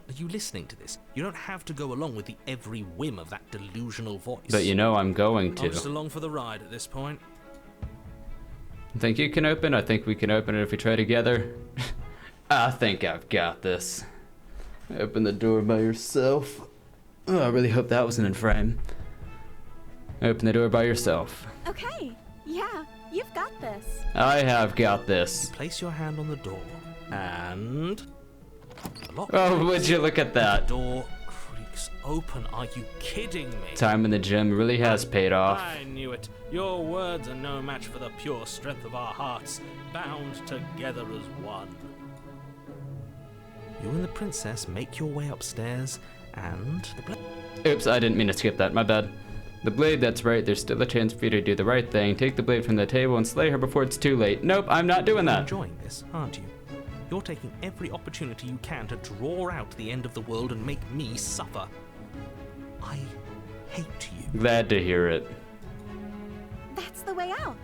B: Are you listening to this? You don't have to go along with the every whim of that delusional voice.
A: But you know I'm going
B: I'm just
A: to.
B: along for the ride at this point.
A: Think you can open? I think we can open it if we try together. I think I've got this. Open the door by yourself. Oh, I really hope that wasn't in frame. Open the door by yourself.
E: Okay. Yeah, you've got this.
A: I have got this.
B: Place your hand on the door and the lock.
A: Oh, would you look at
B: The
A: that?
B: door creaks open. Are you kidding me?
A: Time in the gym really has paid off.
B: I knew it. Your words are no match for the pure strength of our hearts, bound together as one. You and the princess make your way upstairs And the blade.
A: Oops, I didn't mean to skip that, my bad. The blade, that's right, there's still a chance for you to do the right thing. Take the blade from the table and slay her before it's too late. Nope, I'm not doing
B: You're
A: that.
B: enjoying this, aren't you? You're taking every opportunity you can to draw out the end of the world and make me suffer. I hate you.
A: Glad to hear it.
E: That's the way out.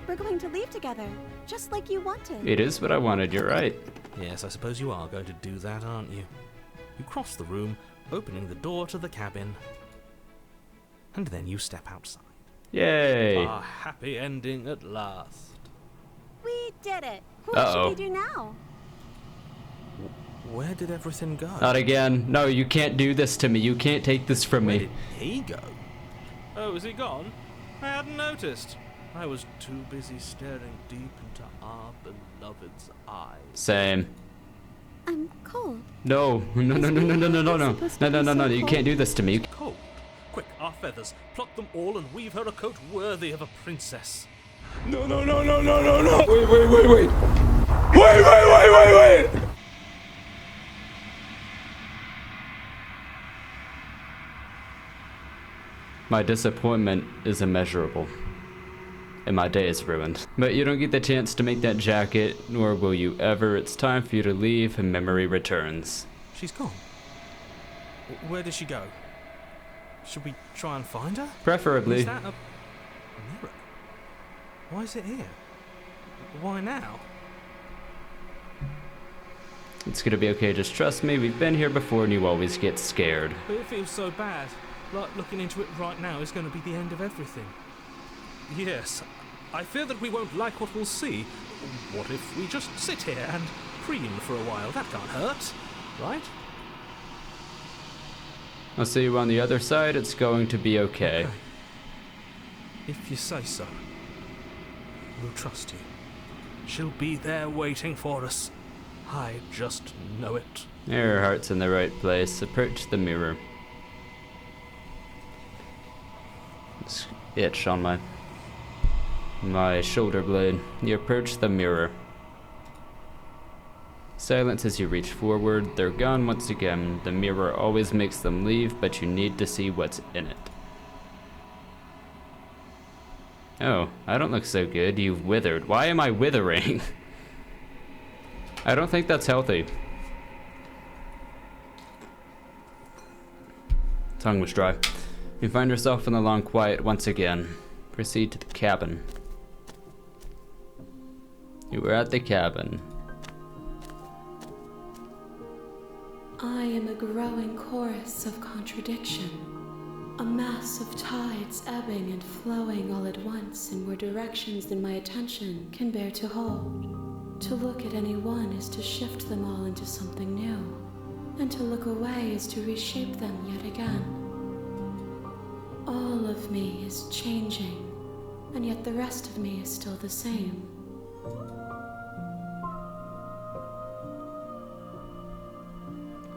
E: We're going to leave together, just like you wanted.
A: It is what I wanted, you're right.
B: Yes, I suppose you are going to do that, aren't you? You cross the room, opening the door to the cabin, and then you step outside.
A: Yay.
B: A happy ending at last.
E: We did it. What
A: Uh-oh.
E: should we do now?
B: Where did everything go?
A: Not again. No, you can't do this to me. You can't take this from
B: Where
A: me.
B: did he go? Oh, is he gone? I hadn't noticed. I was too busy staring deep into our beloved's eyes.
A: Same.
E: I'm cold.
A: No, no, no, no, no, no, no, no, no, no, no, no, no, you can't do this to me.
B: Cold. Quick, our feathers. Pluck them all and weave her a coat worthy of a princess.
F: No, no, no, no, no, no, no. Wait, wait, wait, wait. Wait, wait, wait, wait, wait.
A: My disappointment is immeasurable. And my day is ruined. But you don't get the chance to make that jacket, nor will you ever. It's time for you to leave and memory returns.
B: She's gone. Where did she go? Should we try and find her?
A: Preferably.
B: Is that a mirror? Why is it here? Why now?
A: It's gonna be okay, just trust me, we've been here before and you always get scared.
B: But it feels so bad. Like looking into it right now is going to be the end of everything. Yes, I fear that we won't like what we'll see. What if we just sit here and preen for a while? That can't hurt, right?
A: I'll see you on the other side, it's going to be okay.
B: If you say so. We'll trust you. She'll be there waiting for us. I just know it.
A: Your heart's in the right place. Approach the mirror. It's itch on my shoulder blade. You approach the mirror. Silence as you reach forward. They're gone once again. The mirror always makes them leave, but you need to see what's in it. Oh, I don't look so good. You've withered. Why am I withering? I don't think that's healthy. Tongue was dry. You find yourself in the long quiet once again. Proceed to the cabin. You were at the cabin.
D: I am a growing chorus of contradiction, a mass of tides ebbing and flowing all at once in more directions than my attention can bear to hold. To look at any one is to shift them all into something new, and to look away is to reshape them yet again. All of me is changing, and yet the rest of me is still the same.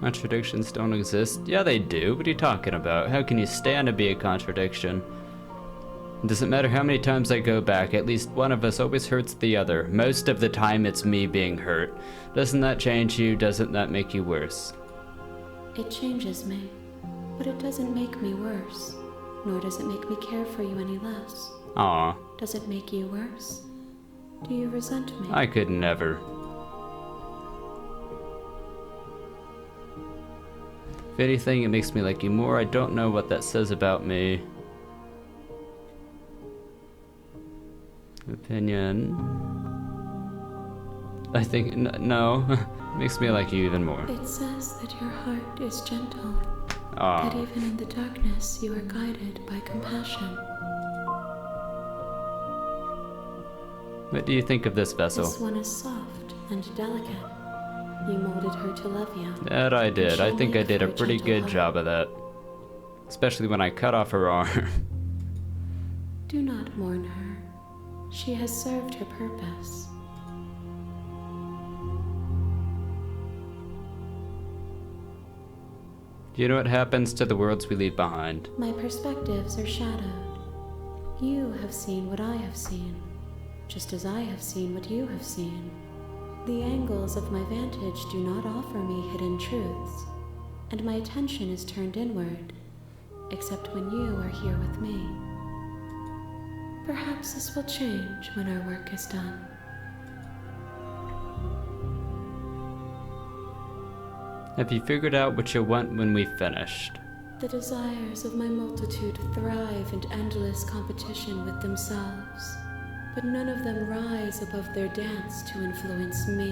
A: Contradictions don't exist. Yeah, they do. What are you talking about? How can you stand to be a contradiction? It doesn't matter how many times I go back, at least one of us always hurts the other. Most of the time it's me being hurt. Doesn't that change you? Doesn't that make you worse?
D: It changes me, but it doesn't make me worse, nor does it make me care for you any less.
A: Aw,
D: Does it make you worse? Do you resent me?
A: I could never. If anything, it makes me like you more. I don't know what that says about me. Opinion. I think, no. Makes me like you even more.
D: It says that your heart is gentle, that
A: Aw.
D: even in the darkness you are guided by compassion.
A: What do you think of this vessel?
D: This one is soft and delicate. You molded her to love you.
A: That I did. I think I did a pretty good
D: Gentle
A: job of that. Especially when I cut off her arm.
D: Do not mourn her. She has served her purpose.
A: Do you know what happens to the worlds we leave behind?
D: My perspectives are shadowed. You have seen what I have seen, just as I have seen what you have seen. The angles of my vantage do not offer me hidden truths. and my attention is turned inward, except when you are here with me. Perhaps this will change when our work is done.
A: Have you figured out what you want when we've finished?
D: The desires of my multitude thrive in endless competition with themselves, but none of them rise above their dance to influence me.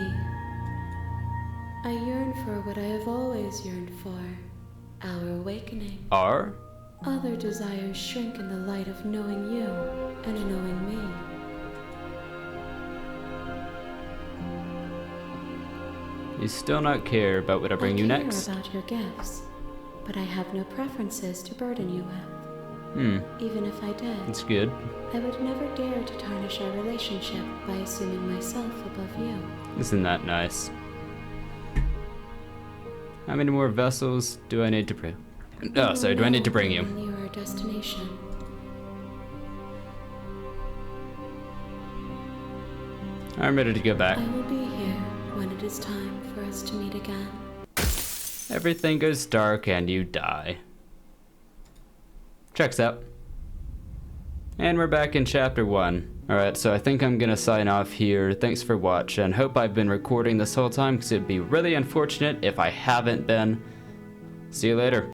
D: I yearn for what I have always yearned for, our awakening.
A: Are?
D: Other desires shrink in the light of knowing you and knowing me.
A: You still not care about what I bring you next?
D: I care about your gifts, but I have no preferences to burden you with. Even if I did,
A: That's good.
D: I would never dare to tarnish our relationship by assuming myself above you.
A: Isn't that nice? How many more vessels do I need to bring? Oh, sorry, do I need to bring you?
D: When you are a destination.
A: I'm ready to go back.
D: I will be here when it is time for us to meet again.
A: Everything goes dark and you die. Checks out. And we're back in chapter 1. Alright, so I think I'm gonna sign off here. Thanks for watching. Hope I've been recording this whole time because it'd be really unfortunate if I haven't been. See you later.